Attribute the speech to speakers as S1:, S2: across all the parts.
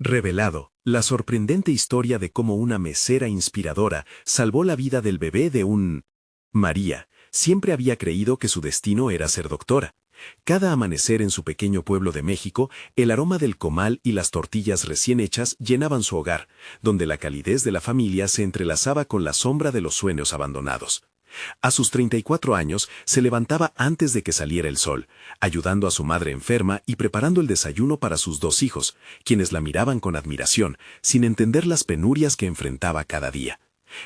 S1: Revelado, la sorprendente historia de cómo una mesera inspiradora salvó la vida del bebé de un... María siempre había creído que su destino era ser doctora. Cada amanecer en su pequeño pueblo de México, el aroma del comal y las tortillas recién hechas llenaban su hogar, donde la calidez de la familia se entrelazaba con la sombra de los sueños abandonados. A sus 34 años se levantaba antes de que saliera el sol, ayudando a su madre enferma y preparando el desayuno para sus dos hijos, quienes la miraban con admiración, sin entender las penurias que enfrentaba cada día.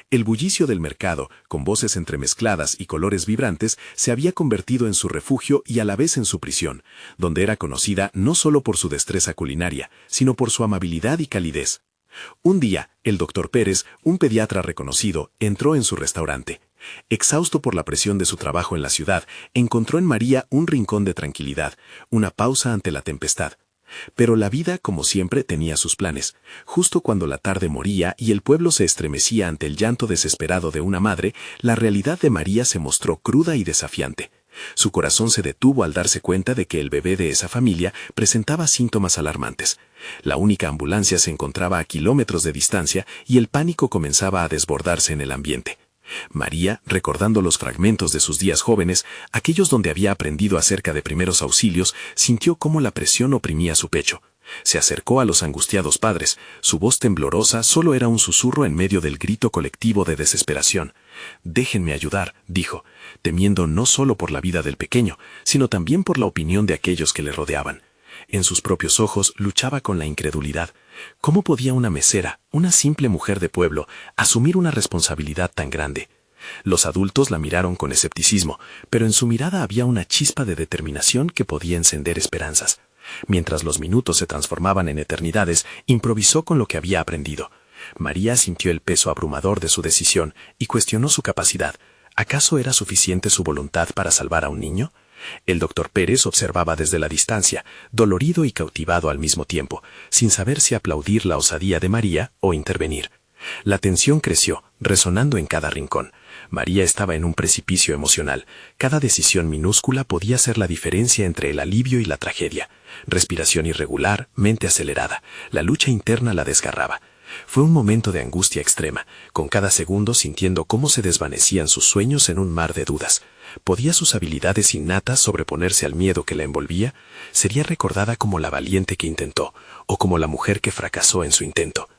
S1: El bullicio del mercado, con voces entremezcladas y colores vibrantes, se había convertido en su refugio y a la vez en su prisión, donde era conocida no solo por su destreza culinaria, sino por su amabilidad y calidez. Un día, el doctor Pérez, un pediatra reconocido, entró en su restaurante. Exhausto por la presión de su trabajo en la ciudad, encontró en María un rincón de tranquilidad, una pausa ante la tempestad. Pero la vida, como siempre, tenía sus planes. Justo cuando la tarde moría y el pueblo se estremecía ante el llanto desesperado de una madre, la realidad de María se mostró cruda y desafiante. Su corazón se detuvo al darse cuenta de que el bebé de esa familia presentaba síntomas alarmantes. La única ambulancia se encontraba a kilómetros de distancia y el pánico comenzaba a desbordarse en el ambiente. María, recordando los fragmentos de sus días jóvenes, aquellos donde había aprendido acerca de primeros auxilios, sintió cómo la presión oprimía su pecho. Se acercó a los angustiados padres. Su voz temblorosa solo era un susurro en medio del grito colectivo de desesperación. «Déjenme ayudar», dijo, temiendo no solo por la vida del pequeño, sino también por la opinión de aquellos que le rodeaban. En sus propios ojos luchaba con la incredulidad. ¿Cómo podía una mesera, una simple mujer de pueblo, asumir una responsabilidad tan grande? Los adultos la miraron con escepticismo, pero en su mirada había una chispa de determinación que podía encender esperanzas. Mientras los minutos se transformaban en eternidades, improvisó con lo que había aprendido. María sintió el peso abrumador de su decisión y cuestionó su capacidad. ¿Acaso era suficiente su voluntad para salvar a un niño? El doctor Pérez observaba desde la distancia, dolorido y cautivado al mismo tiempo, sin saber si aplaudir la osadía de María o intervenir. La tensión creció, resonando en cada rincón. María estaba en un precipicio emocional. Cada decisión minúscula podía ser la diferencia entre el alivio y la tragedia. Respiración irregular, mente acelerada. La lucha interna la desgarraba. Fue un momento de angustia extrema, con cada segundo sintiendo cómo se desvanecían sus sueños en un mar de dudas. ¿Podía sus habilidades innatas sobreponerse al miedo que la envolvía? ¿Sería recordada como la valiente que intentó, o como la mujer que fracasó en su intento?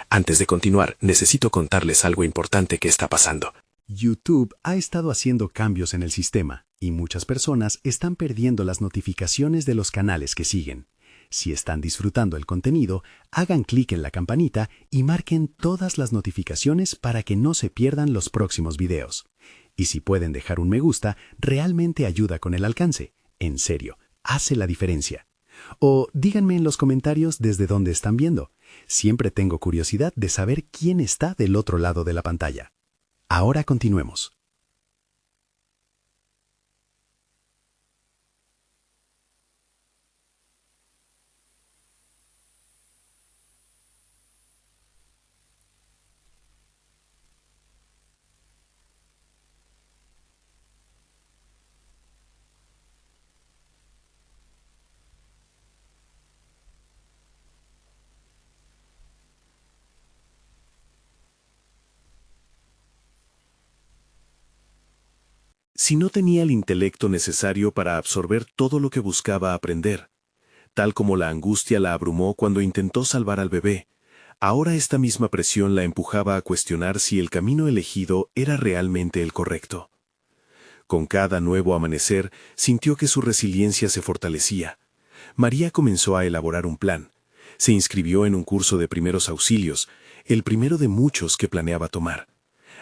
S1: Antes de continuar, necesito contarles algo importante que está pasando.
S2: YouTube ha estado haciendo cambios en el sistema, y muchas personas están perdiendo las notificaciones de los canales que siguen. Si están disfrutando el contenido, hagan clic en la campanita y marquen todas las notificaciones para que no se pierdan los próximos videos. Y si pueden dejar un me gusta, realmente ayuda con el alcance. En serio, hace la diferencia. O díganme en los comentarios desde dónde están viendo. Siempre tengo curiosidad de saber quién está del otro lado de la pantalla. Ahora continuemos.
S1: Si no tenía el intelecto necesario para absorber todo lo que buscaba aprender, tal como la angustia la abrumó cuando intentó salvar al bebé, ahora esta misma presión la empujaba a cuestionar si el camino elegido era realmente el correcto. Con cada nuevo amanecer, sintió que su resiliencia se fortalecía. María comenzó a elaborar un plan. Se inscribió en un curso de primeros auxilios, el primero de muchos que planeaba tomar.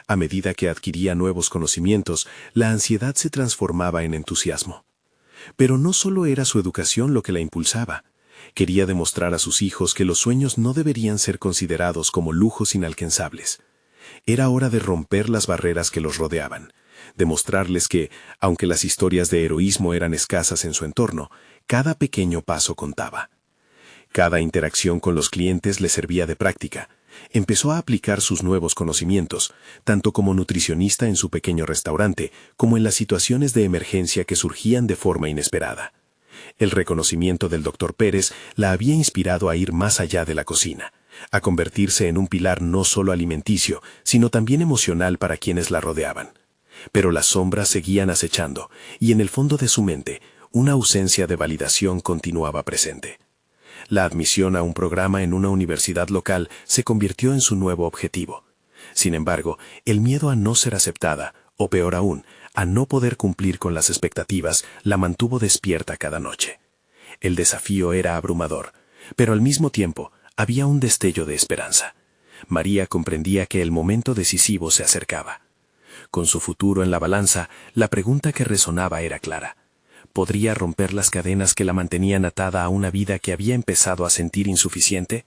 S1: A medida que adquiría nuevos conocimientos, la ansiedad se transformaba en entusiasmo. Pero no solo era su educación lo que la impulsaba. Quería demostrar a sus hijos que los sueños no deberían ser considerados como lujos inalcanzables. Era hora de romper las barreras que los rodeaban, demostrarles que, aunque las historias de heroísmo eran escasas en su entorno, cada pequeño paso contaba. Cada interacción con los clientes le servía de práctica. Empezó a aplicar sus nuevos conocimientos, tanto como nutricionista en su pequeño restaurante, como en las situaciones de emergencia que surgían de forma inesperada. El reconocimiento del doctor Pérez la había inspirado a ir más allá de la cocina, a convertirse en un pilar no solo alimenticio, sino también emocional para quienes la rodeaban. Pero las sombras seguían acechando, y en el fondo de su mente, una ausencia de validación continuaba presente. La admisión a un programa en una universidad local se convirtió en su nuevo objetivo. Sin embargo, el miedo a no ser aceptada, o peor aún, a no poder cumplir con las expectativas, la mantuvo despierta cada noche. El desafío era abrumador, pero al mismo tiempo había un destello de esperanza. María comprendía que el momento decisivo se acercaba. Con su futuro en la balanza, la pregunta que resonaba era clara. ¿Podría romper las cadenas que la mantenían atada a una vida que había empezado a sentir insuficiente?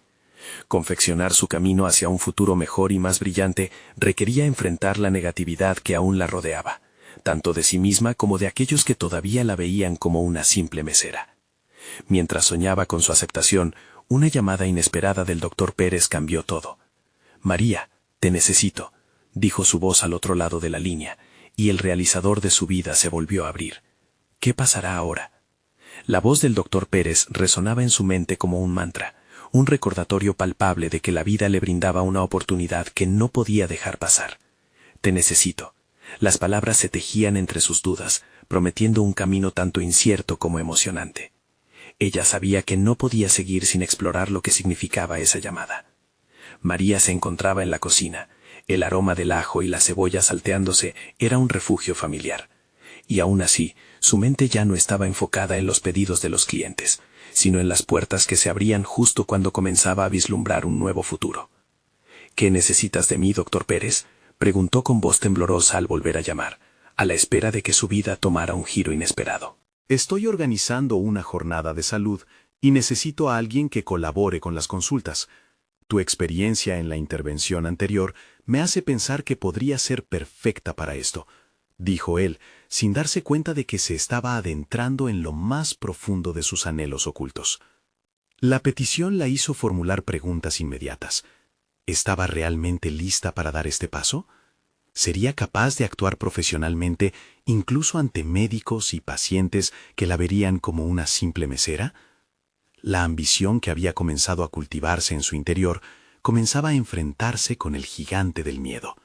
S1: Confeccionar su camino hacia un futuro mejor y más brillante requería enfrentar la negatividad que aún la rodeaba, tanto de sí misma como de aquellos que todavía la veían como una simple mesera. Mientras soñaba con su aceptación, una llamada inesperada del doctor Pérez cambió todo. «María, te necesito», dijo su voz al otro lado de la línea, y el realizador de su vida se volvió a abrir. ¿Qué pasará ahora? La voz del doctor Pérez resonaba en su mente como un mantra, un recordatorio palpable de que la vida le brindaba una oportunidad que no podía dejar pasar. «Te necesito». Las palabras se tejían entre sus dudas, prometiendo un camino tanto incierto como emocionante. Ella sabía que no podía seguir sin explorar lo que significaba esa llamada. María se encontraba en la cocina. El aroma del ajo y la cebolla salteándose era un refugio familiar. Y aún así, su mente ya no estaba enfocada en los pedidos de los clientes, sino en las puertas que se abrían justo cuando comenzaba a vislumbrar un nuevo futuro. «¿Qué necesitas de mí, doctor Pérez?», preguntó con voz temblorosa al volver a llamar, a la espera de que su vida tomara un giro inesperado.
S2: Estoy organizando una jornada de salud y necesito a alguien que colabore con las consultas. Tu experiencia en la intervención anterior me hace pensar que podría ser perfecta para esto», dijo él, sin darse cuenta de que se estaba adentrando en lo más profundo de sus anhelos ocultos. La petición la hizo formular preguntas inmediatas. ¿Estaba realmente lista para dar este paso? ¿Sería capaz de actuar profesionalmente incluso ante médicos y pacientes que la verían como una simple mesera? La ambición que había comenzado a cultivarse en su interior comenzaba a enfrentarse con el gigante del miedo.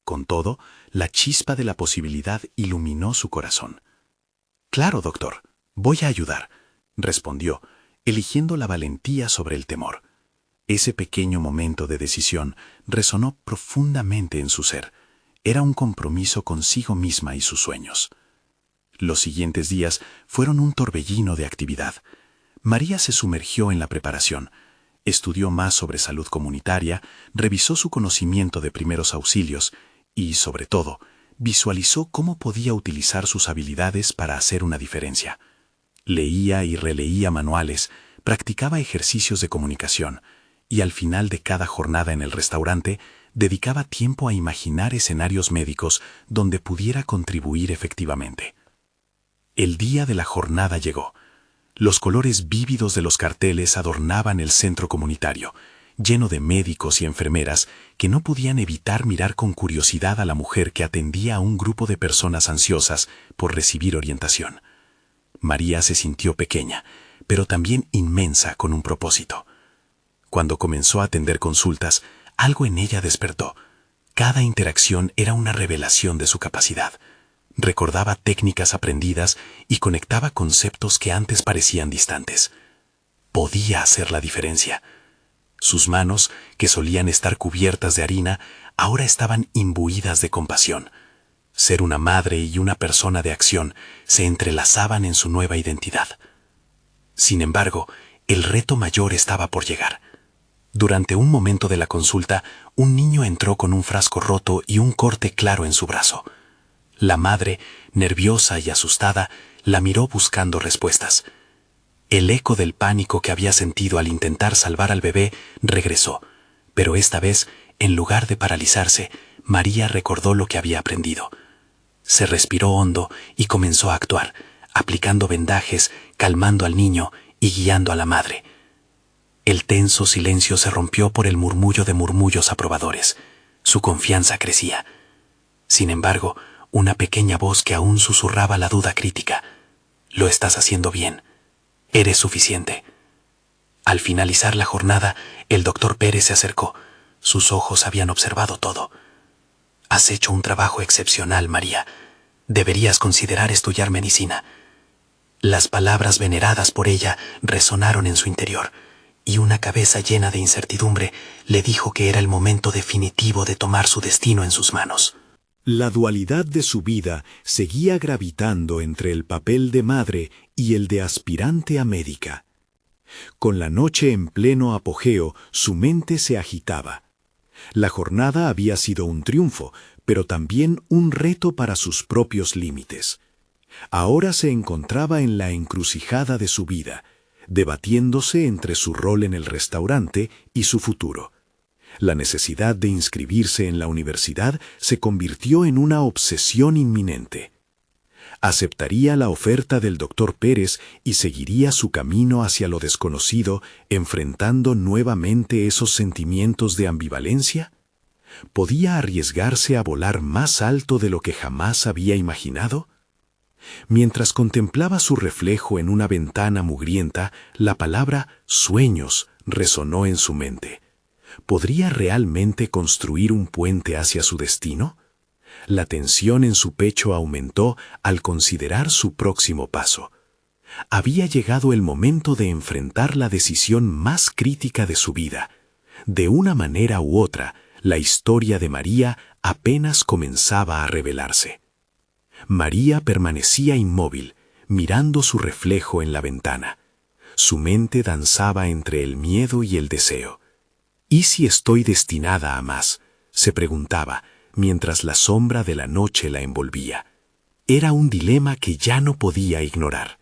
S2: Con todo, la chispa de la posibilidad iluminó su corazón. «Claro, doctor, voy a ayudar», respondió, eligiendo la valentía sobre el temor. Ese pequeño momento de decisión resonó profundamente en su ser. Era un compromiso consigo misma y sus sueños. Los siguientes días fueron un torbellino de actividad. María se sumergió en la preparación, estudió más sobre salud comunitaria, revisó su conocimiento de primeros auxilios y, sobre todo, visualizó cómo podía utilizar sus habilidades para hacer una diferencia. Leía y releía manuales, practicaba ejercicios de comunicación, y al final de cada jornada en el restaurante, dedicaba tiempo a imaginar escenarios médicos donde pudiera contribuir efectivamente. El día de la jornada llegó. Los colores vívidos de los carteles adornaban el centro comunitario, lleno de médicos y enfermeras que no podían evitar mirar con curiosidad a la mujer que atendía a un grupo de personas ansiosas por recibir orientación. María se sintió pequeña, pero también inmensa con un propósito. Cuando comenzó a atender consultas, algo en ella despertó. Cada interacción era una revelación de su capacidad. Recordaba técnicas aprendidas y conectaba conceptos que antes parecían distantes. Podía hacer la diferencia. Sus manos, que solían estar cubiertas de harina, ahora estaban imbuidas de compasión. Ser una madre y una persona de acción se entrelazaban en su nueva identidad. Sin embargo, el reto mayor estaba por llegar. Durante un momento de la consulta, un niño entró con un frasco roto y un corte claro en su brazo. La madre, nerviosa y asustada, la miró buscando respuestas. El eco del pánico que había sentido al intentar salvar al bebé regresó, pero esta vez, en lugar de paralizarse, María recordó lo que había aprendido. Se respiró hondo y comenzó a actuar, aplicando vendajes, calmando al niño y guiando a la madre. El tenso silencio se rompió por el murmullo de murmullos aprobadores. Su confianza crecía. Sin embargo, una pequeña voz que aún susurraba la duda crítica. «Lo estás haciendo bien»,
S3: Eres suficiente. Al finalizar la jornada, el doctor Pérez se acercó. Sus ojos habían observado todo. Has hecho un trabajo excepcional, María. Deberías considerar estudiar medicina. Las palabras veneradas por ella resonaron en su interior, y una cabeza llena de incertidumbre le dijo que era el momento definitivo de tomar su destino en sus manos.
S4: La dualidad de su vida seguía gravitando entre el papel de madre y el de aspirante a médica. Con la noche en pleno apogeo, su mente se agitaba. La jornada había sido un triunfo, pero también un reto para sus propios límites. Ahora se encontraba en la encrucijada de su vida, debatiéndose entre su rol en el restaurante y su futuro. La necesidad de inscribirse en la universidad se convirtió en una obsesión inminente. Aceptaría la oferta del doctor Pérez y seguiría su camino hacia lo desconocido, enfrentando nuevamente esos sentimientos de ambivalencia. ¿Podía arriesgarse a volar más alto de lo que jamás había imaginado? Mientras contemplaba su reflejo en una ventana mugrienta, la palabra sueños resonó en su mente. ¿Podría realmente construir un puente hacia su destino? La tensión en su pecho aumentó al considerar su próximo paso. Había llegado el momento de enfrentar la decisión más crítica de su vida. De una manera u otra, la historia de María apenas comenzaba a revelarse. María permanecía inmóvil, mirando su reflejo en la ventana. Su mente danzaba entre el miedo y el deseo. ¿Y si estoy destinada a más?, se preguntaba, mientras la sombra de la noche la envolvía. Era un dilema que ya no podía ignorar.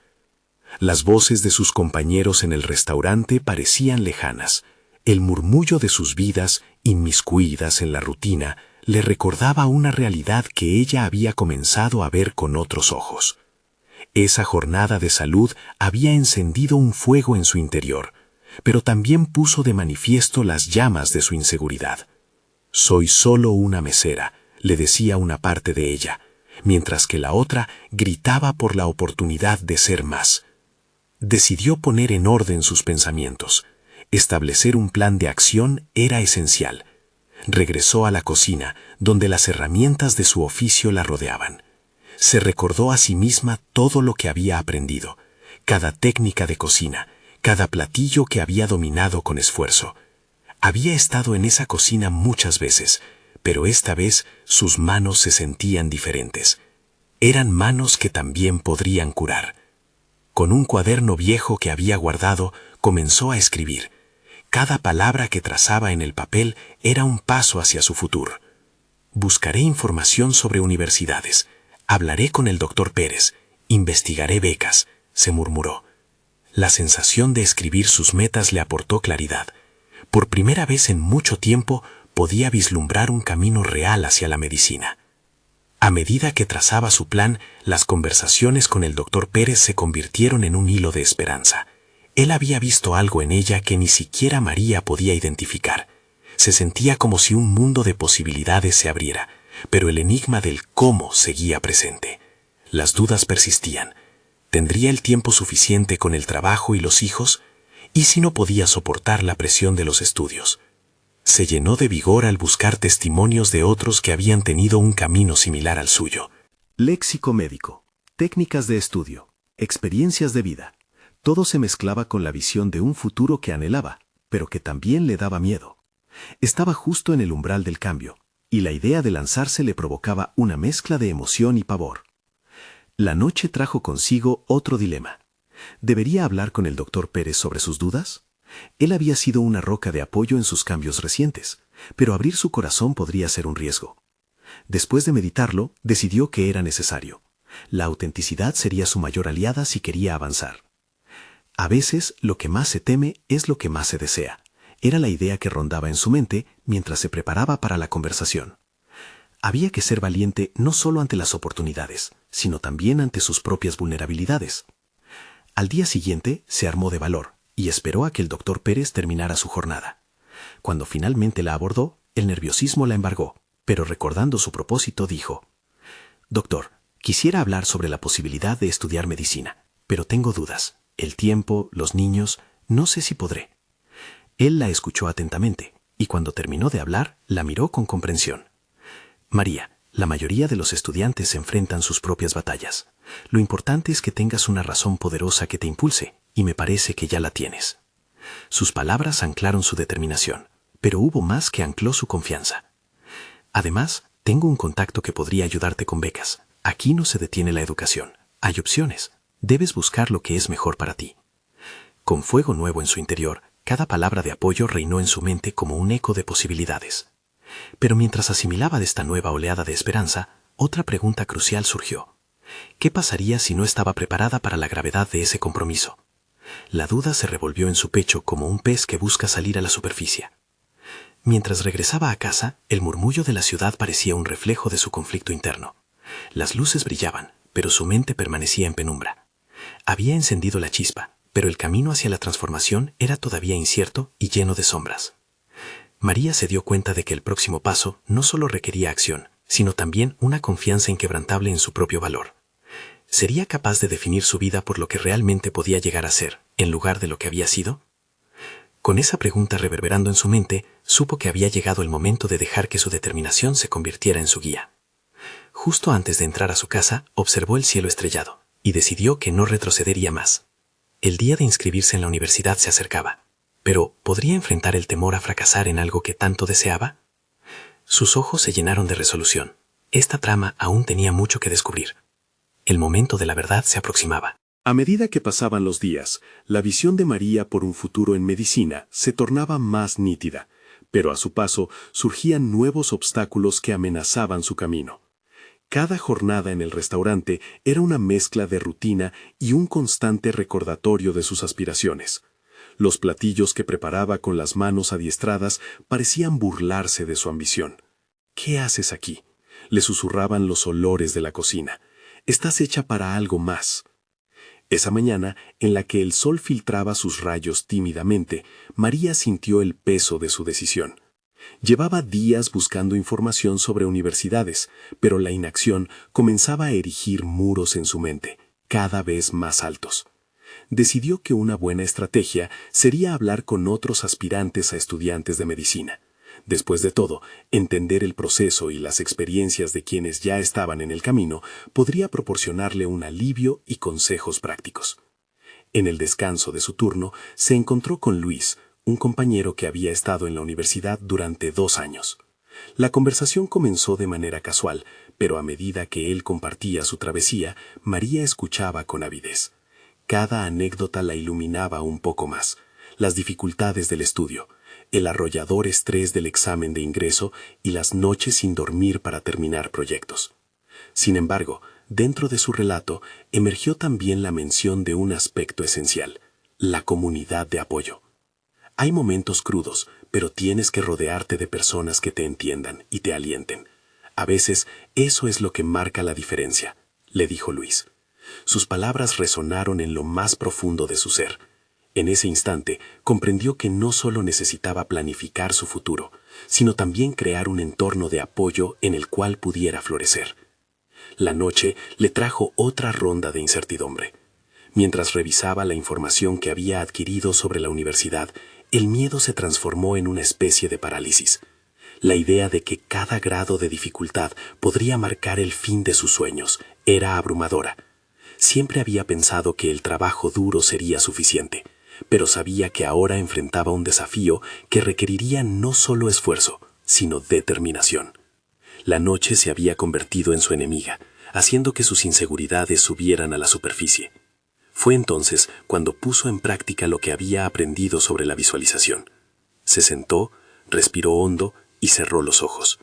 S4: Las voces de sus compañeros en el restaurante parecían lejanas. El murmullo de sus vidas, inmiscuidas en la rutina, le recordaba una realidad que ella había comenzado a ver con otros ojos. Esa jornada de salud había encendido un fuego en su interior, pero también puso de manifiesto las llamas de su inseguridad. «Soy solo una mesera», le decía una parte de ella, mientras que la otra gritaba por la oportunidad de ser más. Decidió poner en orden sus pensamientos. Establecer un plan de acción era esencial. Regresó a la cocina, donde las herramientas de su oficio la rodeaban. Se recordó a sí misma todo lo que había aprendido, cada técnica de cocina, cada platillo que había dominado con esfuerzo. Había estado en esa cocina muchas veces, pero esta vez sus manos se sentían diferentes. Eran manos que también podrían curar. Con un cuaderno viejo que había guardado, comenzó a escribir. Cada palabra que trazaba en el papel era un paso hacia su futuro. Buscaré información sobre universidades. Hablaré con el doctor Pérez. Investigaré becas, se murmuró. La sensación de escribir sus metas le aportó claridad. Por primera vez en mucho tiempo podía vislumbrar un camino real hacia la medicina. A medida que trazaba su plan, las conversaciones con el doctor Pérez se convirtieron en un hilo de esperanza. Él había visto algo en ella que ni siquiera María podía identificar. Se sentía como si un mundo de posibilidades se abriera, pero el enigma del cómo seguía presente. Las dudas persistían. ¿Tendría el tiempo suficiente con el trabajo y los hijos? ¿Y si no podía soportar la presión de los estudios? Se llenó de vigor al buscar testimonios de otros que habían tenido un camino similar al suyo.
S1: Léxico médico, técnicas de estudio, experiencias de vida. Todo se mezclaba con la visión de un futuro que anhelaba, pero que también le daba miedo. Estaba justo en el umbral del cambio, y la idea de lanzarse le provocaba una mezcla de emoción y pavor. La noche trajo consigo otro dilema. ¿Debería hablar con el doctor Pérez sobre sus dudas? Él había sido una roca de apoyo en sus cambios recientes, pero abrir su corazón podría ser un riesgo. Después de meditarlo, decidió que era necesario. La autenticidad sería su mayor aliada si quería avanzar. A veces, lo que más se teme es lo que más se desea. Era la idea que rondaba en su mente mientras se preparaba para la conversación. Había que ser valiente no solo ante las oportunidades, sino también ante sus propias vulnerabilidades. Al día siguiente se armó de valor y esperó a que el doctor Pérez terminara su jornada. Cuando finalmente la abordó, el nerviosismo la embargó, pero recordando su propósito dijo: «Doctor, quisiera hablar sobre la posibilidad de estudiar medicina, pero tengo dudas.
S3: El tiempo, los niños, no sé si podré. Él la escuchó atentamente, y cuando terminó de hablar, la miró con comprensión. María, la mayoría de los estudiantes enfrentan sus propias batallas. Lo importante es que tengas una razón poderosa que te impulse, y me parece que ya la tienes. Sus palabras anclaron su determinación, pero hubo más que ancló su confianza. Además, tengo un contacto que podría ayudarte con becas. Aquí no se detiene la educación. Hay opciones. Debes buscar lo que es mejor para ti. Con fuego nuevo en su interior, cada palabra de apoyo reinó en su mente como un eco de posibilidades. Pero mientras asimilaba de esta nueva oleada de esperanza, otra pregunta crucial surgió. ¿Qué pasaría si no estaba preparada para la gravedad de ese compromiso? La duda se revolvió en su pecho como un pez que busca salir a la superficie. Mientras regresaba a casa, el murmullo de la ciudad parecía un reflejo de su conflicto interno. Las luces brillaban, pero su mente permanecía en penumbra. Había encendido la chispa, pero el camino hacia la transformación era todavía incierto y lleno de sombras. María se dio cuenta de que el próximo paso no solo requería acción, sino también una confianza inquebrantable en su propio valor. ¿Sería capaz de definir su vida por lo que realmente podía llegar a ser, en lugar de lo que había sido? Con esa pregunta reverberando en su mente, supo que había llegado el momento de dejar que su determinación se convirtiera en su guía. Justo antes de entrar a su casa, observó el cielo estrellado, y decidió que no retrocedería más. El día de inscribirse en la universidad se acercaba, pero ¿podría enfrentar el temor a fracasar en algo que tanto deseaba? Sus ojos se llenaron de resolución. Esta trama aún tenía mucho que descubrir. El momento de la verdad se aproximaba.
S1: A medida que pasaban los días, la visión de María por un futuro en medicina se tornaba más nítida, pero a su paso surgían nuevos obstáculos que amenazaban su camino. Cada jornada en el restaurante era una mezcla de rutina y un constante recordatorio de sus aspiraciones. Los platillos que preparaba con las manos adiestradas parecían burlarse de su ambición. «¿Qué haces aquí?», le susurraban los olores de la cocina. «Estás hecha para algo más». Esa mañana, en la que el sol filtraba sus rayos tímidamente, María sintió el peso de su decisión. Llevaba días buscando información sobre universidades, pero la inacción comenzaba a erigir muros en su mente, cada vez más altos. Decidió que una buena estrategia sería hablar con otros aspirantes a estudiantes de medicina. Después de todo, entender el proceso y las experiencias de quienes ya estaban en el camino podría proporcionarle un alivio y consejos prácticos. En el descanso de su turno, se encontró con Luis, un compañero que había estado en la universidad durante 2 años. La conversación comenzó de manera casual, pero a medida que él compartía su travesía, María escuchaba con avidez. Cada anécdota la iluminaba un poco más. Las dificultades del estudio, el arrollador estrés del examen de ingreso y las noches sin dormir para terminar proyectos. Sin embargo, dentro de su relato emergió también la mención de un aspecto esencial: la comunidad de apoyo. Hay momentos crudos, pero tienes que rodearte de personas que te entiendan y te alienten. A veces, eso es lo que marca la diferencia, le dijo Luis. Sus palabras resonaron en lo más profundo de su ser. En ese instante, comprendió que no solo necesitaba planificar su futuro, sino también crear un entorno de apoyo en el cual pudiera florecer. La noche le trajo otra ronda de incertidumbre. Mientras revisaba la información que había adquirido sobre la universidad, el miedo se transformó en una especie de parálisis. La idea de que cada grado de dificultad podría marcar el fin de sus sueños era abrumadora. Siempre había pensado que el trabajo duro sería suficiente, pero sabía que ahora enfrentaba un desafío que requeriría no solo esfuerzo, sino determinación. La noche se había convertido en su enemiga, haciendo que sus inseguridades subieran a la superficie. Fue entonces cuando puso en práctica lo que había aprendido sobre la visualización. Se sentó, respiró hondo y cerró los ojos.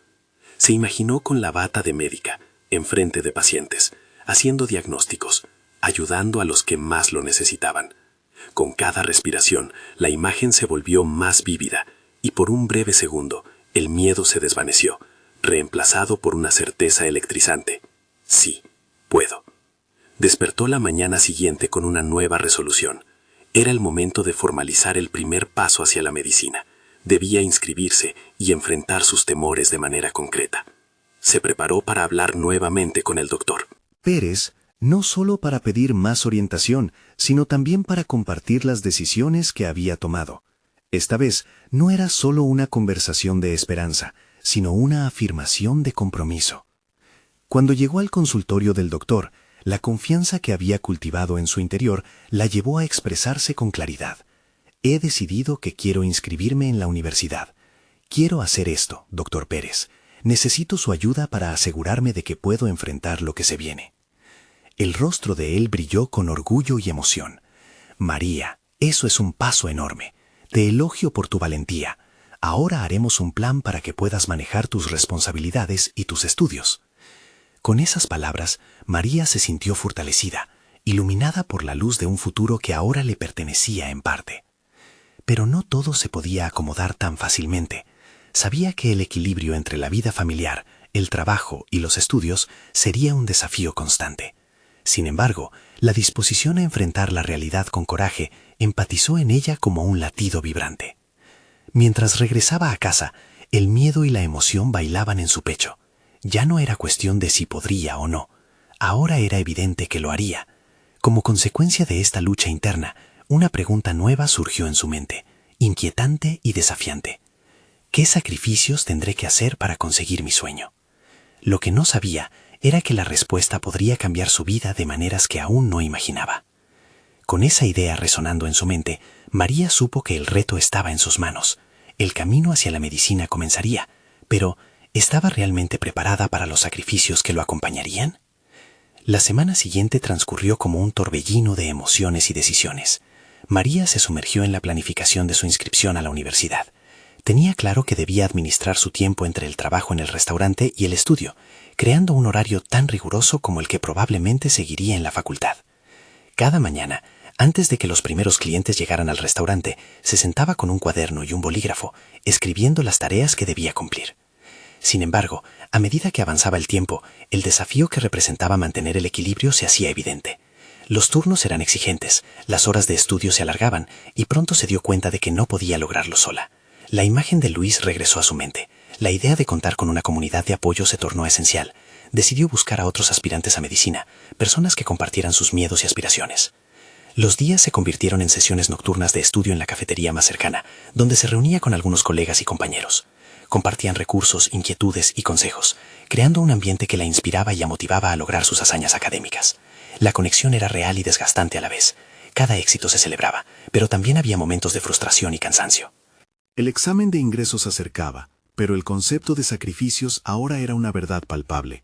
S1: Se imaginó con la bata de médica, enfrente de pacientes, haciendo diagnósticos, ayudando a los que más lo necesitaban. Con cada respiración, la imagen se volvió más vívida y por un breve segundo, el miedo se desvaneció, reemplazado por una certeza electrizante. Sí, puedo. Despertó la mañana siguiente con una nueva resolución. Era el momento de formalizar el primer paso hacia la medicina. Debía inscribirse y enfrentar sus temores de manera concreta. Se preparó para hablar nuevamente con el doctor.
S5: Pérez
S2: no solo para pedir más orientación, sino también para compartir las decisiones que había tomado. Esta vez no era solo una conversación de esperanza, sino una afirmación de compromiso. Cuando llegó al consultorio del doctor, la confianza que había cultivado en su interior la llevó a expresarse con claridad. He decidido que quiero inscribirme en la universidad. Quiero hacer esto, doctor Pérez. Necesito su ayuda para asegurarme de que puedo enfrentar lo que se viene. El rostro de él brilló con orgullo y emoción. María, eso es un paso enorme. Te elogio por tu valentía. Ahora haremos un plan para que puedas manejar tus responsabilidades y tus estudios. Con esas palabras, María se sintió fortalecida, iluminada por la luz de un futuro que ahora le pertenecía en parte. Pero no todo se podía acomodar tan fácilmente. Sabía que el equilibrio entre la vida familiar, el trabajo y los estudios sería un desafío constante. Sin embargo, la disposición a enfrentar la realidad con coraje empatizó en ella como un latido vibrante. Mientras regresaba a casa, el miedo y la emoción bailaban en su pecho. Ya no era cuestión de si podría o no. Ahora era evidente que lo haría. Como consecuencia de esta lucha interna, una pregunta nueva surgió en su mente, inquietante y desafiante. ¿Qué sacrificios tendré que hacer para conseguir mi sueño? Lo que no sabía era que la respuesta podría cambiar su vida de maneras que aún no imaginaba. Con esa idea resonando en su mente, María supo que el reto estaba en sus manos. El camino hacia la medicina comenzaría, pero ¿estaba realmente preparada para los sacrificios que lo acompañarían? La semana siguiente transcurrió como un torbellino de emociones y decisiones. María se sumergió en la planificación de su inscripción a la universidad. Tenía claro que debía administrar su tiempo entre el trabajo en el restaurante y el estudio, creando un horario tan riguroso como el que probablemente seguiría en la facultad. Cada mañana, antes de que los primeros clientes llegaran al restaurante, se sentaba con un cuaderno y un bolígrafo, escribiendo las tareas que debía cumplir. Sin embargo, a medida que avanzaba el tiempo, el desafío que representaba mantener el equilibrio se hacía evidente. Los turnos eran exigentes, las horas de estudio se alargaban, y pronto se dio cuenta de que no podía lograrlo sola. La imagen de Luis regresó a su mente. La idea de contar con una comunidad de apoyo se tornó esencial. Decidió buscar a otros aspirantes a medicina, personas que compartieran sus miedos y aspiraciones. Los días se convirtieron en sesiones nocturnas de estudio en la cafetería más cercana, donde se reunía con algunos colegas y compañeros. Compartían recursos, inquietudes y consejos, creando un ambiente que la inspiraba y la motivaba a lograr sus hazañas académicas. La conexión era real y desgastante a la vez. Cada éxito se celebraba, pero también había momentos de frustración y cansancio.
S1: El examen de ingreso se acercaba, pero el concepto de sacrificios ahora era una verdad palpable.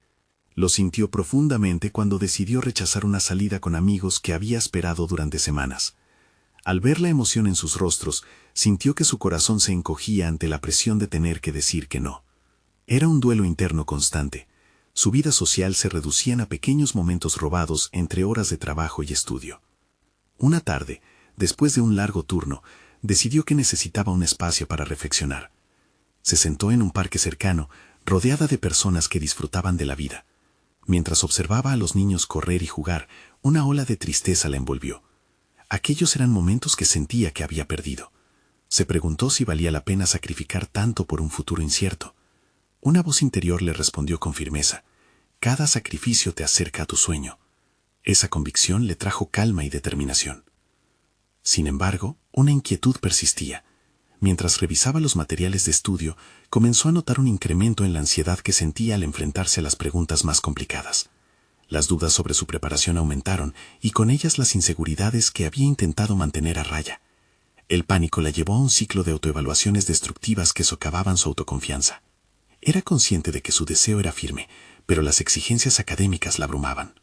S1: Lo sintió profundamente cuando decidió rechazar una salida con amigos que había esperado durante semanas. Al ver la emoción en sus rostros, sintió que su corazón se encogía ante la presión de tener que decir que no. Era un duelo interno constante. Su vida social se reducía a pequeños momentos robados entre horas de trabajo y estudio. Una tarde, después de un largo turno, decidió que necesitaba un espacio para reflexionar. Se sentó en un parque cercano, rodeada de personas que disfrutaban de la vida. Mientras observaba a los niños correr y jugar, una ola de tristeza la envolvió. Aquellos eran momentos que sentía que había perdido. Se preguntó si valía la pena sacrificar tanto por un futuro incierto. Una voz interior le respondió con firmeza: cada sacrificio te acerca a tu sueño. Esa convicción le trajo calma y determinación. Sin embargo, una inquietud persistía. Mientras revisaba los materiales de estudio, comenzó a notar un incremento en la ansiedad que sentía al enfrentarse a las preguntas más complicadas. Las dudas sobre su preparación aumentaron y con ellas las inseguridades que había intentado mantener a raya. El pánico la llevó a un ciclo de autoevaluaciones destructivas que socavaban su autoconfianza. Era consciente de que su deseo era firme, pero las exigencias académicas la abrumaban.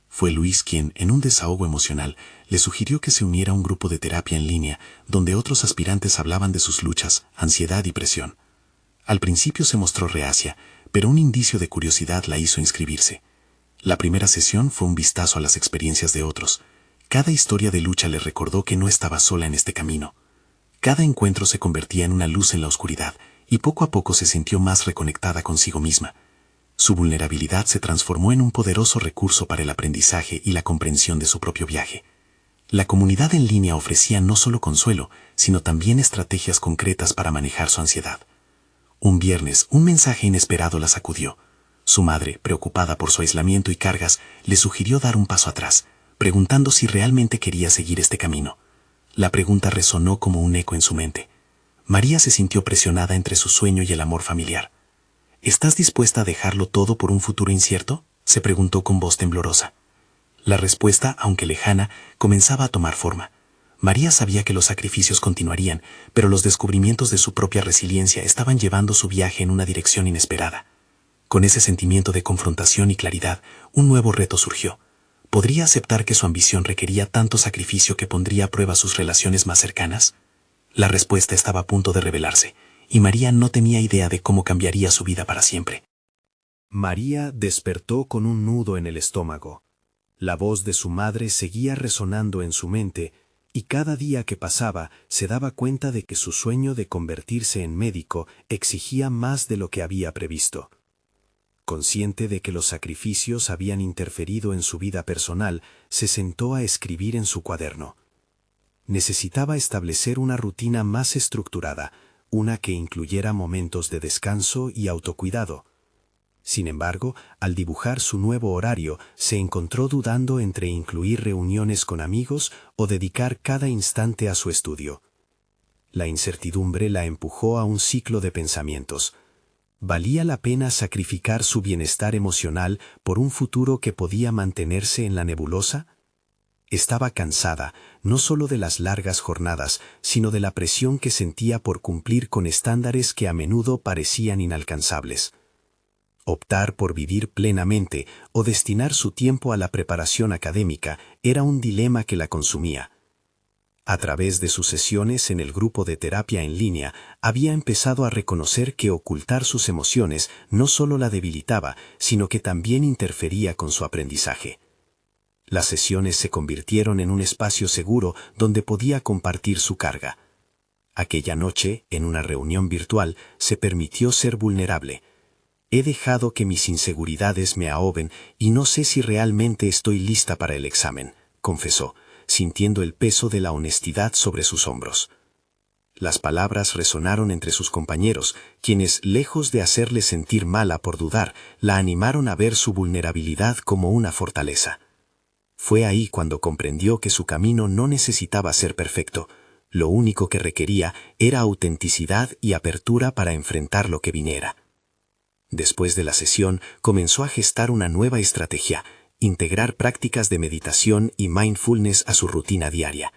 S1: Fue Luis quien, en un desahogo emocional, le sugirió que se uniera a un grupo de terapia en línea donde otros aspirantes hablaban de sus luchas, ansiedad y presión. Al principio se mostró reacia, pero un indicio de curiosidad la hizo inscribirse. La primera sesión fue un vistazo a las experiencias de otros. Cada historia de lucha le recordó que no estaba sola en este camino. Cada encuentro se convertía en una luz en la oscuridad y poco a poco se sintió más reconectada consigo misma. Su vulnerabilidad se transformó en un poderoso recurso para el aprendizaje y la comprensión de su propio viaje. La comunidad en línea ofrecía no solo consuelo, sino también estrategias concretas para manejar su ansiedad. Un viernes, un mensaje inesperado la sacudió.
S3: Su madre, preocupada por su aislamiento y cargas, le sugirió dar un paso atrás, preguntando si realmente quería seguir este camino. La pregunta resonó como un eco en su mente. María se sintió presionada entre su sueño y el amor familiar. ¿Estás dispuesta a dejarlo todo por un futuro incierto?, se preguntó con voz temblorosa. La respuesta, aunque lejana, comenzaba a tomar forma. María sabía que los sacrificios continuarían, pero los descubrimientos de su propia resiliencia estaban llevando su viaje en una dirección inesperada. Con ese sentimiento de confrontación y claridad, un nuevo reto surgió. ¿Podría aceptar que su ambición requería tanto sacrificio que pondría a prueba sus relaciones más cercanas? La respuesta estaba a punto de revelarse, y María no tenía idea de cómo cambiaría su vida para siempre.
S2: María despertó con un nudo en el estómago. La voz de su madre seguía resonando en su mente, y cada día que pasaba se daba cuenta de que su sueño de convertirse en médico exigía más de lo que había previsto. Consciente de que los sacrificios habían interferido en su vida personal, se sentó a escribir en su cuaderno. Necesitaba establecer una rutina más estructurada, una que incluyera momentos de descanso y autocuidado. Sin embargo, al dibujar su nuevo horario, se encontró dudando entre incluir reuniones con amigos o dedicar cada instante a su estudio. La incertidumbre la empujó a un ciclo de pensamientos. ¿Valía la pena sacrificar su bienestar emocional por un futuro que podía mantenerse en la nebulosa? Estaba cansada, no solo de las largas jornadas, sino de la presión que sentía por cumplir con estándares que a menudo parecían inalcanzables. Optar por vivir plenamente o destinar su tiempo a la preparación académica era un dilema que la consumía. A través de sus sesiones en el grupo de terapia en línea, había empezado a reconocer que ocultar sus emociones no solo la debilitaba, sino que también interfería con su aprendizaje. Las sesiones se convirtieron en un espacio seguro donde podía compartir su carga. Aquella noche, en una reunión virtual, se permitió ser vulnerable. He dejado que mis inseguridades me ahoben y no sé si realmente estoy lista para el examen, confesó, sintiendo el peso de la honestidad sobre sus hombros. Las palabras resonaron entre sus compañeros, quienes, lejos de hacerle sentir mala por dudar, la animaron a ver su vulnerabilidad como una fortaleza. Fue ahí cuando comprendió que su camino no necesitaba ser perfecto. Lo único que requería era autenticidad y apertura para enfrentar lo que viniera. Después de la sesión, comenzó a gestar una nueva estrategia: integrar prácticas de meditación y mindfulness a su rutina diaria.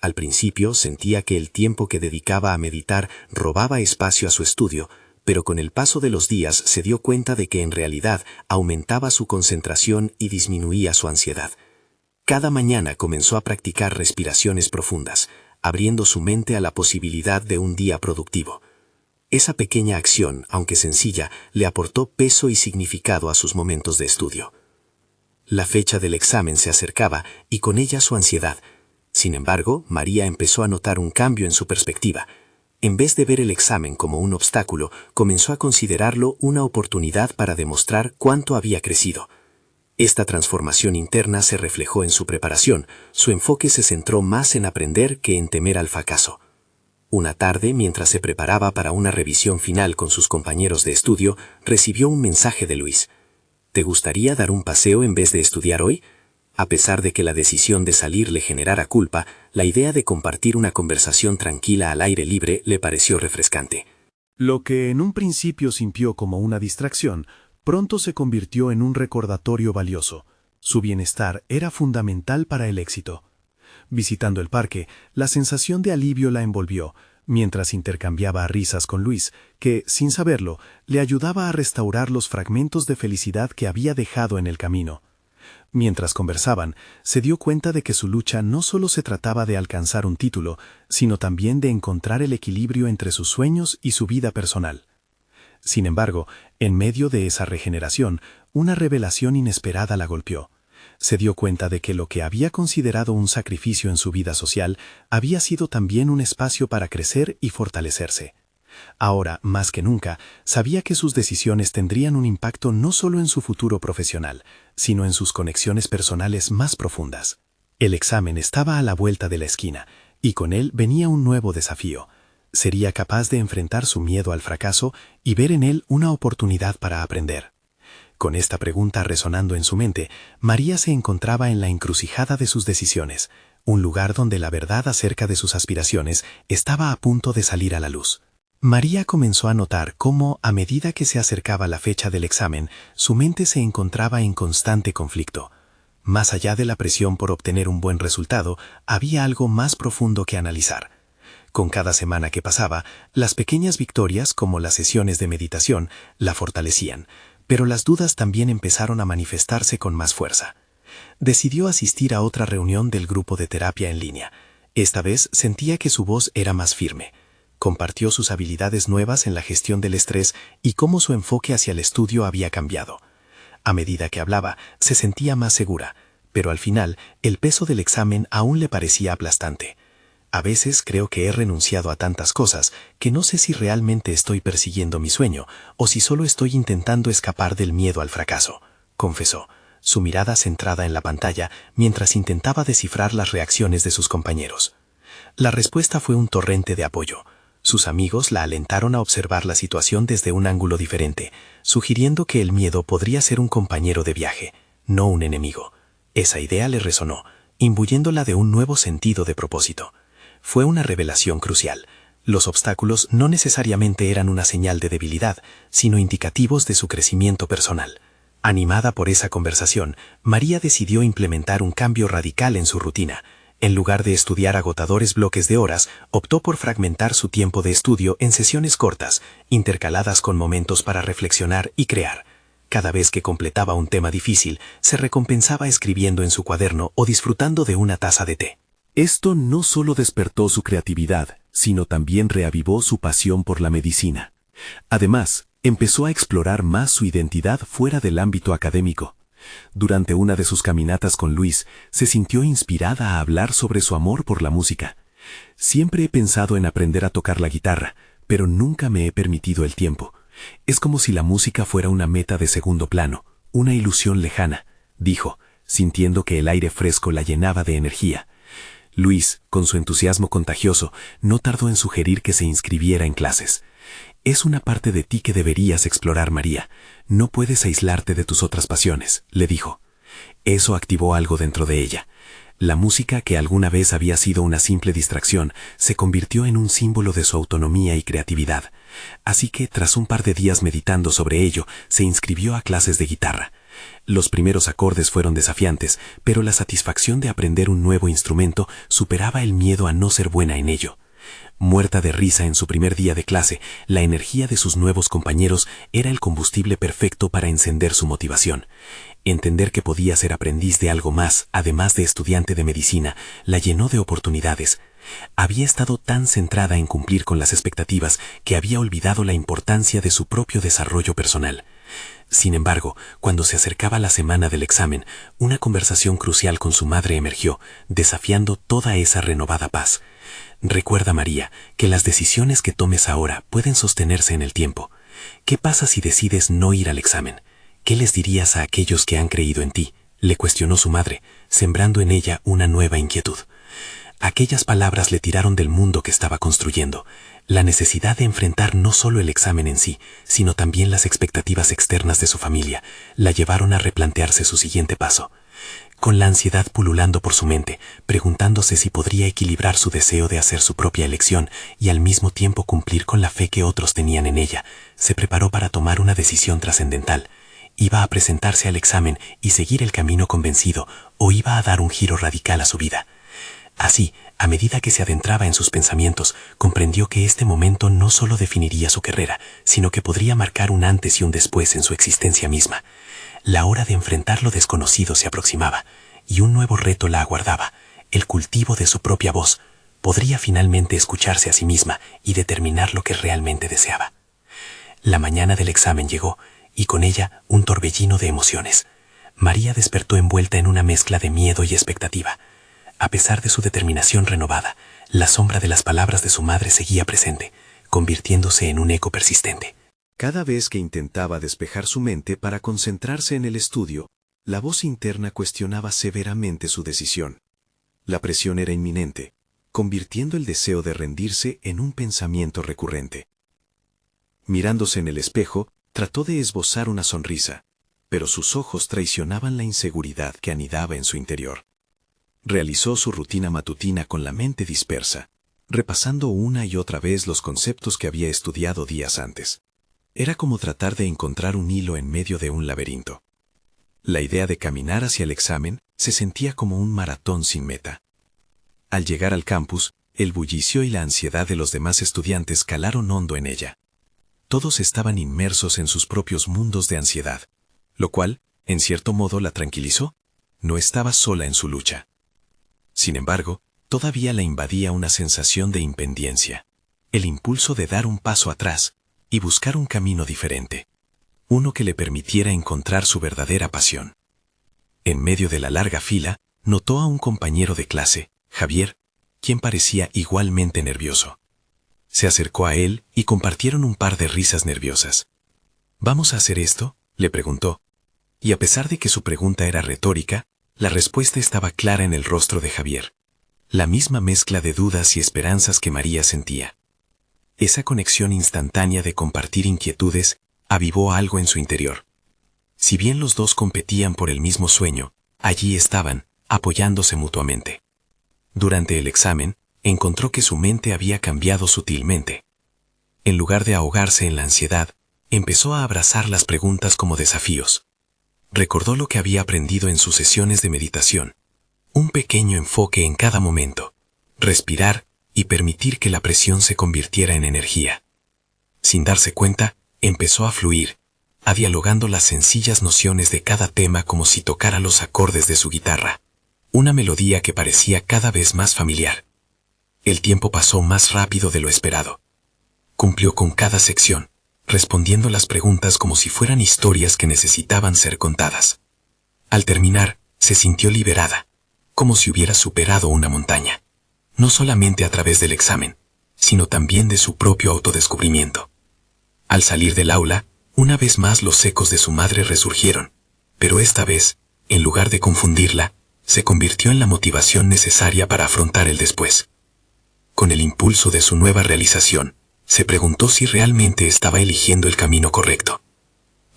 S2: Al principio sentía que el tiempo que dedicaba a meditar robaba espacio a su estudio, pero con el paso de los días se dio cuenta de que en realidad aumentaba su concentración y disminuía su ansiedad. Cada mañana comenzó a practicar respiraciones profundas, abriendo su mente a la posibilidad de un día productivo. Esa pequeña acción, aunque sencilla, le aportó peso y significado a sus momentos de estudio. La fecha del examen se acercaba y con ella su ansiedad. Sin embargo, María empezó a notar un cambio en su perspectiva. En vez de ver el examen como un obstáculo, comenzó a considerarlo una oportunidad para demostrar cuánto había crecido. Esta transformación interna se reflejó en su preparación. Su enfoque se centró más en aprender que en temer al fracaso. Una tarde, mientras se preparaba para una revisión final con sus compañeros de estudio, recibió un mensaje de Luis. ¿Te gustaría dar un paseo en vez de estudiar hoy? A pesar de que la decisión de salir le generara culpa, la idea de compartir una conversación tranquila al aire libre le pareció refrescante. Lo que en un principio sintió como una distracción, pronto se convirtió en un recordatorio valioso. Su bienestar era fundamental para el éxito. Visitando el parque, la sensación de alivio la envolvió, mientras intercambiaba risas con Luis, que, sin saberlo, le ayudaba a restaurar los fragmentos de felicidad que había dejado en el camino. Mientras conversaban, se dio cuenta de que su lucha no solo se trataba de alcanzar un título, sino también de encontrar el equilibrio entre sus sueños y su vida personal. Sin embargo, en medio de esa regeneración, una revelación inesperada la golpeó. Se dio cuenta de que lo que había considerado un sacrificio en su vida social había sido también un espacio para crecer y fortalecerse. Ahora, más que nunca, sabía que sus decisiones tendrían un impacto no solo en su futuro profesional, sino en sus conexiones personales más profundas. El examen estaba a la vuelta de la esquina, y con él venía un nuevo desafío. Sería capaz de enfrentar su miedo al fracaso y ver en él una oportunidad para aprender. Con esta pregunta resonando en su mente, María se encontraba en la encrucijada de sus decisiones, un lugar donde la verdad acerca de sus aspiraciones estaba a punto de salir a la luz. María comenzó a notar cómo, a medida que se acercaba la fecha del examen, su mente se encontraba en constante conflicto. Más allá de la presión por obtener un buen resultado, había algo más profundo que analizar. Con cada semana que pasaba, las pequeñas victorias, como las sesiones de meditación, la fortalecían, pero las dudas también empezaron a manifestarse con más fuerza. Decidió asistir a otra reunión del grupo de terapia en línea. Esta vez sentía que su voz era más firme. Compartió sus habilidades nuevas en la gestión del estrés y cómo su enfoque hacia el estudio había cambiado. A medida que hablaba, se sentía más segura, pero al final, el peso del examen aún le parecía aplastante. A veces creo que he renunciado a tantas cosas que no sé si realmente estoy persiguiendo mi sueño o si solo estoy intentando escapar del miedo al fracaso, confesó, su mirada centrada en la pantalla mientras intentaba descifrar las reacciones de sus compañeros. La respuesta fue un torrente de apoyo. Sus amigos la alentaron a observar la situación desde un ángulo diferente, sugiriendo que el miedo podría ser un compañero de viaje, no un enemigo. Esa idea le resonó, imbuyéndola de un nuevo sentido de propósito. Fue una revelación crucial. Los obstáculos no necesariamente eran una señal de debilidad, sino indicativos de su crecimiento personal. Animada por esa conversación, María decidió implementar un cambio radical en su rutina. En lugar de estudiar agotadores bloques de horas, optó por fragmentar su tiempo de estudio en sesiones cortas, intercaladas con momentos para reflexionar y crear. Cada vez que completaba un tema difícil, se recompensaba escribiendo en su cuaderno o disfrutando de una taza de té.
S1: Esto no solo despertó su creatividad, sino también reavivó su pasión por la medicina. Además, empezó a explorar más su identidad fuera del ámbito académico. Durante una de sus caminatas con Luis, se sintió inspirada a hablar sobre su amor por la música. Siempre he pensado en aprender a tocar la guitarra, pero nunca me he permitido el tiempo. Es como si la música fuera una meta de segundo plano, una ilusión lejana, dijo, sintiendo que el aire fresco la llenaba de energía. Luis, con su entusiasmo contagioso, no tardó en sugerir que se inscribiera en clases. Es una parte de ti que deberías explorar, María. No puedes aislarte de tus otras pasiones, le dijo. Eso activó algo dentro de ella. La música, que alguna vez había sido una simple distracción, se convirtió en un símbolo de su autonomía y creatividad. Así que, tras un par de días meditando sobre ello, se inscribió a clases de guitarra. Los primeros acordes fueron desafiantes, pero la satisfacción de aprender un nuevo instrumento superaba el miedo a no ser buena en ello. Muerta de risa en su primer día de clase, la energía de sus nuevos compañeros era el combustible perfecto para encender su motivación. Entender que podía ser aprendiz de algo más, además de estudiante de medicina, la llenó de oportunidades. Había estado tan centrada en cumplir con las expectativas que había olvidado la importancia de su propio desarrollo personal. Sin embargo, cuando se acercaba la semana del examen, una conversación crucial con su madre emergió, desafiando toda esa renovada paz. Recuerda, María, que las decisiones que tomes ahora pueden sostenerse en el tiempo. ¿Qué pasa si decides no ir al examen? ¿Qué les dirías a aquellos que han creído en ti?, le cuestionó su madre, sembrando en ella una nueva inquietud. Aquellas palabras le tiraron del mundo que estaba construyendo. La necesidad de enfrentar no solo el examen en sí, sino también las expectativas externas de su familia, la llevaron a replantearse su siguiente paso. Con la ansiedad pululando por su mente, preguntándose si podría equilibrar su deseo de hacer su propia elección y al mismo tiempo cumplir con la fe que otros tenían en ella, se preparó para tomar una decisión trascendental. ¿Iba a presentarse al examen y seguir el camino convencido o iba a dar un giro radical a su vida? Así, a medida que se adentraba en sus pensamientos, comprendió que este momento no solo definiría su carrera, sino que podría marcar un antes y un después en su existencia misma. La hora de enfrentar lo desconocido se aproximaba, y un nuevo reto la aguardaba, el cultivo de su propia voz. Podría finalmente escucharse a sí misma y determinar lo que realmente deseaba. La mañana del examen llegó, y con ella un torbellino de emociones. María despertó envuelta en una mezcla de miedo y expectativa. A pesar de su determinación renovada, la sombra de las palabras de su madre seguía presente, convirtiéndose en un eco persistente. Cada vez que intentaba despejar su mente para concentrarse en el estudio, la voz interna cuestionaba severamente su decisión. La presión era inminente, convirtiendo el deseo de rendirse en un pensamiento recurrente. Mirándose en el espejo, trató de esbozar una sonrisa, pero sus ojos traicionaban la inseguridad que anidaba en su interior. Realizó su rutina matutina con la mente dispersa, repasando una y otra vez los conceptos que había estudiado días antes. Era como tratar de encontrar un hilo en medio de un laberinto. La idea de caminar hacia el examen se sentía como un maratón sin meta. Al llegar al campus, el bullicio y la ansiedad de los demás estudiantes calaron hondo en ella. Todos estaban inmersos en sus propios mundos de ansiedad, lo cual, en cierto modo, la tranquilizó. No estaba sola en su lucha. Sin embargo, todavía la invadía una sensación de impendencia, el impulso de dar un paso atrás y buscar un camino diferente, uno que le permitiera encontrar su verdadera pasión. En medio de la larga fila, notó a un compañero de clase, Javier, quien parecía igualmente nervioso. Se acercó a él y compartieron un par de risas nerviosas. ¿Vamos a hacer esto?, le preguntó. Y a pesar de que su pregunta era retórica, la respuesta estaba clara en el rostro de Javier. La misma mezcla de dudas y esperanzas que María sentía. Esa conexión instantánea de compartir inquietudes avivó algo en su interior. Si bien los dos competían por el mismo sueño, allí estaban, apoyándose mutuamente. Durante el examen, encontró que su mente había cambiado sutilmente. En lugar de ahogarse en la ansiedad, empezó a abrazar las preguntas como desafíos. Recordó lo que había aprendido en sus sesiones de meditación. Un pequeño enfoque en cada momento. Respirar y permitir que la presión se convirtiera en energía. Sin darse cuenta, empezó a fluir, a dialogando las sencillas nociones de cada tema como si tocara los acordes de su guitarra. Una melodía que parecía cada vez más familiar. El tiempo pasó más rápido de lo esperado. Cumplió con cada sección, respondiendo las preguntas como si fueran historias que necesitaban ser contadas. Al terminar, se sintió liberada, como si hubiera superado una montaña, no solamente a través del examen, sino también de su propio autodescubrimiento. Al salir del aula, una vez más los ecos de su madre resurgieron, pero esta vez, en lugar de confundirla, se convirtió en la motivación necesaria para afrontar el después. Con el impulso de su nueva realización, se preguntó si realmente estaba eligiendo el camino correcto.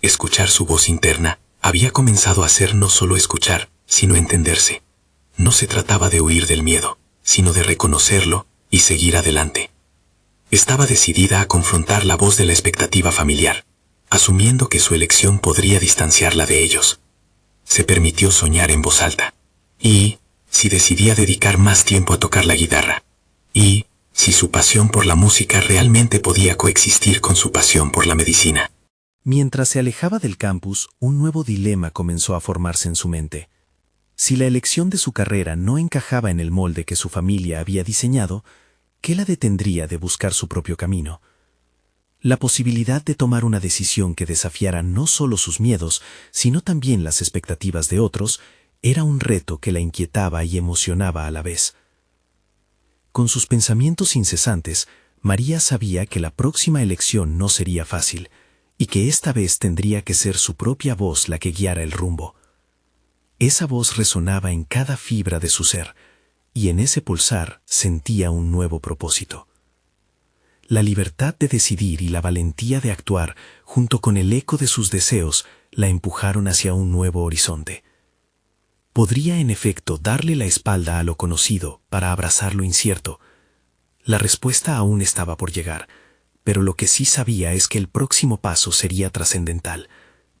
S1: Escuchar su voz interna había comenzado a ser no solo escuchar, sino entenderse. No se trataba de huir del miedo, sino de reconocerlo y seguir adelante. Estaba decidida a confrontar la voz de la expectativa familiar, asumiendo que su elección podría distanciarla de ellos. Se permitió soñar en voz alta. Y, si decidía dedicar más tiempo a tocar la guitarra. Y, si su pasión por la música realmente podía coexistir con su pasión por la medicina.
S2: Mientras se alejaba del campus, un nuevo dilema comenzó a formarse en su mente. Si la elección de su carrera no encajaba en el molde que su familia había diseñado, ¿qué la detendría de buscar su propio camino? La posibilidad de tomar una decisión que desafiara no solo sus miedos, sino también las expectativas de otros, era un reto que la inquietaba y emocionaba a la vez. Con sus pensamientos incesantes, María sabía que la próxima elección no sería fácil, y que esta vez tendría que ser su propia voz la que guiara el rumbo. Esa voz resonaba en cada fibra de su ser, y en ese pulsar sentía un nuevo propósito. La libertad de decidir y la valentía de actuar, junto con el eco de sus deseos, la empujaron hacia un nuevo horizonte. Podría en efecto darle la espalda a lo conocido para abrazar lo incierto. La respuesta aún estaba por llegar, pero lo que sí sabía es que el próximo paso sería trascendental,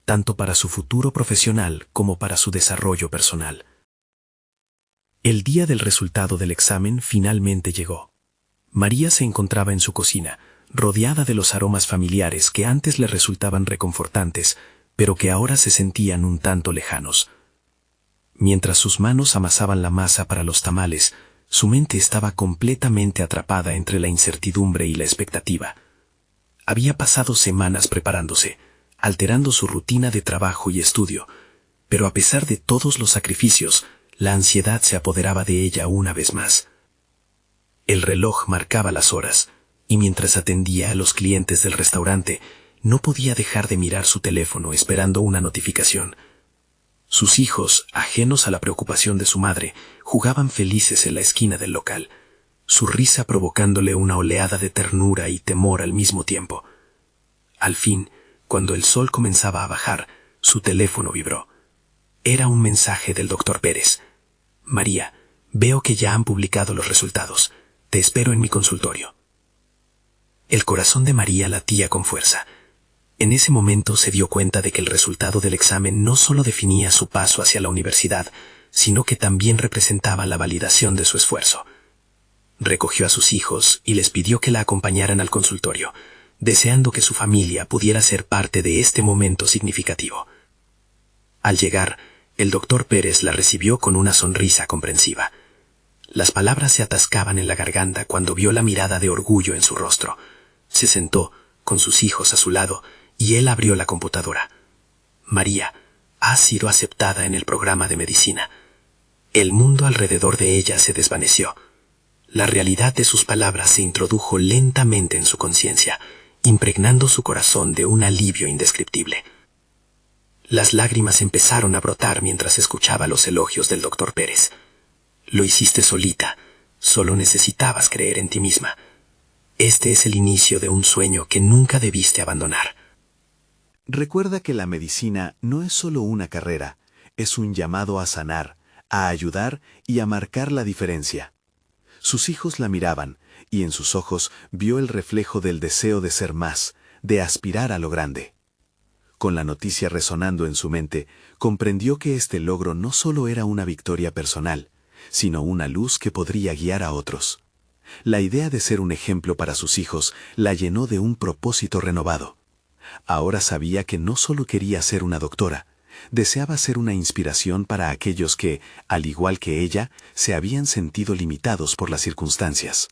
S2: tanto para su futuro profesional como para su desarrollo personal. El día del resultado del examen finalmente llegó. María se encontraba en su cocina, rodeada de los aromas familiares que antes le resultaban reconfortantes, pero que ahora se sentían un tanto lejanos. Mientras sus manos amasaban la masa para los tamales, su mente estaba completamente atrapada entre la incertidumbre y la expectativa. Había pasado semanas preparándose, alterando su rutina de trabajo y estudio, pero a pesar de todos los sacrificios, la ansiedad se apoderaba de ella una vez más. El reloj marcaba las horas, y mientras atendía a los clientes del restaurante, no podía dejar de mirar su teléfono esperando una notificación. Sus hijos, ajenos a la preocupación de su madre, jugaban felices en la esquina del local, su risa provocándole una oleada de ternura y temor al mismo tiempo. Al fin, cuando el sol comenzaba a bajar,
S3: Su teléfono vibró. Era un mensaje del doctor Pérez. María, veo que ya han publicado los resultados. Te espero en mi consultorio. El corazón de María latía con fuerza. En ese momento se dio cuenta de que el resultado del examen no solo definía su paso hacia la universidad, sino que también representaba la validación de su esfuerzo. Recogió a sus hijos y les pidió que la acompañaran al consultorio, deseando que su familia pudiera ser parte de este momento significativo. Al llegar, el doctor Pérez la recibió con una sonrisa comprensiva. Las palabras se atascaban en la garganta cuando vio la mirada de orgullo en su rostro. Se sentó, con sus hijos a su lado, y él abrió la computadora. María, has sido aceptada en el programa de medicina. El mundo alrededor de ella se desvaneció. La realidad de sus palabras se introdujo lentamente en su conciencia, impregnando su corazón de un alivio indescriptible. Las lágrimas empezaron a brotar mientras escuchaba los elogios del doctor Pérez. Lo hiciste solita, solo necesitabas creer en ti misma. Este es el inicio de un sueño que nunca debiste abandonar.
S1: Recuerda que la medicina no es solo una carrera, es un llamado a sanar, a ayudar y a marcar la diferencia. Sus hijos la miraban, y en sus ojos vio el reflejo del deseo de ser más, de aspirar a lo grande. Con la noticia resonando en su mente, comprendió que este logro no solo era una victoria personal, sino una luz que podría guiar a otros. La idea de ser un ejemplo para sus hijos la llenó de un propósito renovado. Ahora sabía que no solo quería ser una doctora, deseaba ser una inspiración para aquellos que, al igual que ella, se habían sentido limitados por las circunstancias.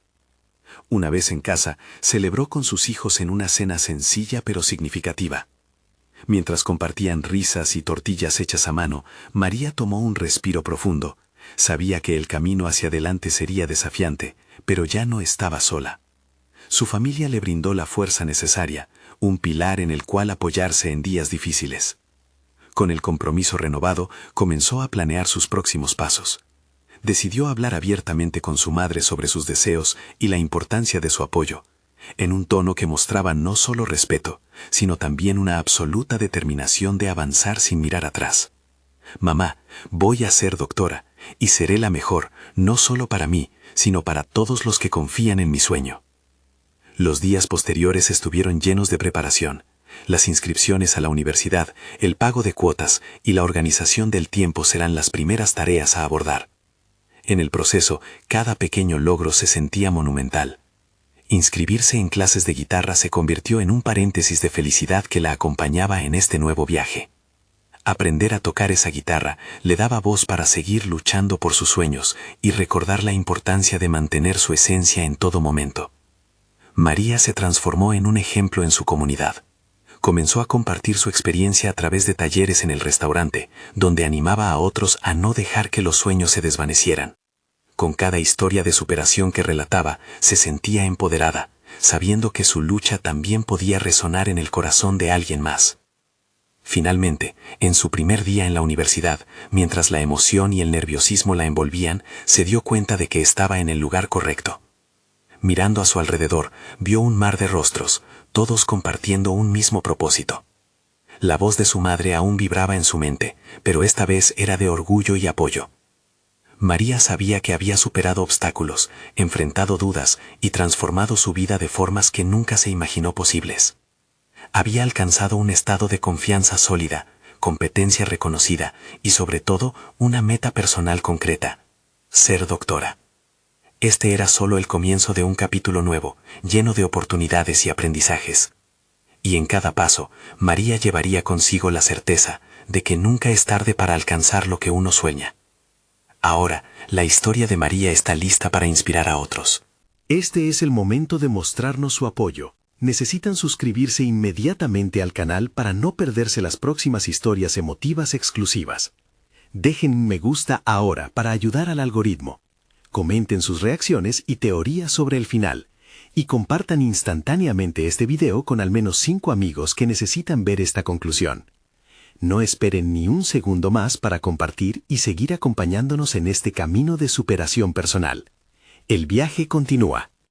S1: Una vez en casa, celebró con sus hijos en una cena sencilla pero significativa. Mientras compartían risas y tortillas hechas a mano, María tomó un respiro profundo. Sabía que el camino hacia adelante sería desafiante, pero ya no estaba sola. Su familia le brindó la fuerza necesaria, un pilar en el cual apoyarse en días difíciles. Con el compromiso renovado, comenzó a planear sus próximos pasos. Decidió hablar abiertamente con su madre sobre sus deseos y la importancia de su apoyo, en un tono que mostraba no solo respeto, sino también una absoluta determinación de avanzar sin mirar atrás. Mamá, voy a ser doctora, y seré la mejor, no solo para mí, sino para todos los que confían en mi sueño. Los días posteriores estuvieron llenos de preparación. Las inscripciones a la universidad, el pago de cuotas y la organización del tiempo serán las primeras tareas a abordar. En el proceso, cada pequeño logro se sentía monumental. Inscribirse en clases de guitarra se convirtió en un paréntesis de felicidad que la acompañaba en este nuevo viaje. Aprender a tocar esa guitarra le daba voz para seguir luchando por sus sueños y recordar la importancia de mantener su esencia en todo momento. María se transformó en un ejemplo en su comunidad. Comenzó a compartir su experiencia a través de talleres en el restaurante, donde animaba a otros a no dejar que los sueños se desvanecieran. Con cada historia de superación que relataba, se sentía empoderada, sabiendo que su lucha también podía resonar en el corazón de alguien más. Finalmente, en su primer día en la universidad, mientras la emoción y el nerviosismo la envolvían, se dio cuenta de que estaba en el lugar correcto. Mirando a su alrededor, vio un mar de rostros, todos compartiendo un mismo propósito. La voz de su madre aún vibraba en su mente, pero esta vez era de orgullo y apoyo. María sabía que había superado obstáculos, enfrentado dudas y transformado su vida de formas que nunca se imaginó posibles. Había alcanzado un estado de confianza sólida, competencia reconocida y sobre todo una meta personal concreta: ser doctora. Este era solo el comienzo de un capítulo nuevo, lleno de oportunidades y aprendizajes. Y en cada paso, María llevaría consigo la certeza de que nunca es tarde para alcanzar lo que uno sueña. Ahora, la historia de María está lista para inspirar a otros.
S2: Este es el momento de mostrarnos su apoyo. Necesitan suscribirse inmediatamente al canal para no perderse las próximas historias emotivas exclusivas. Dejen un me gusta ahora para ayudar al algoritmo. Comenten sus reacciones y teorías sobre el final. Y compartan instantáneamente este video con al menos 5 amigos que necesitan ver esta conclusión. No esperen ni un segundo más para compartir y seguir acompañándonos en este camino de superación personal. El viaje continúa.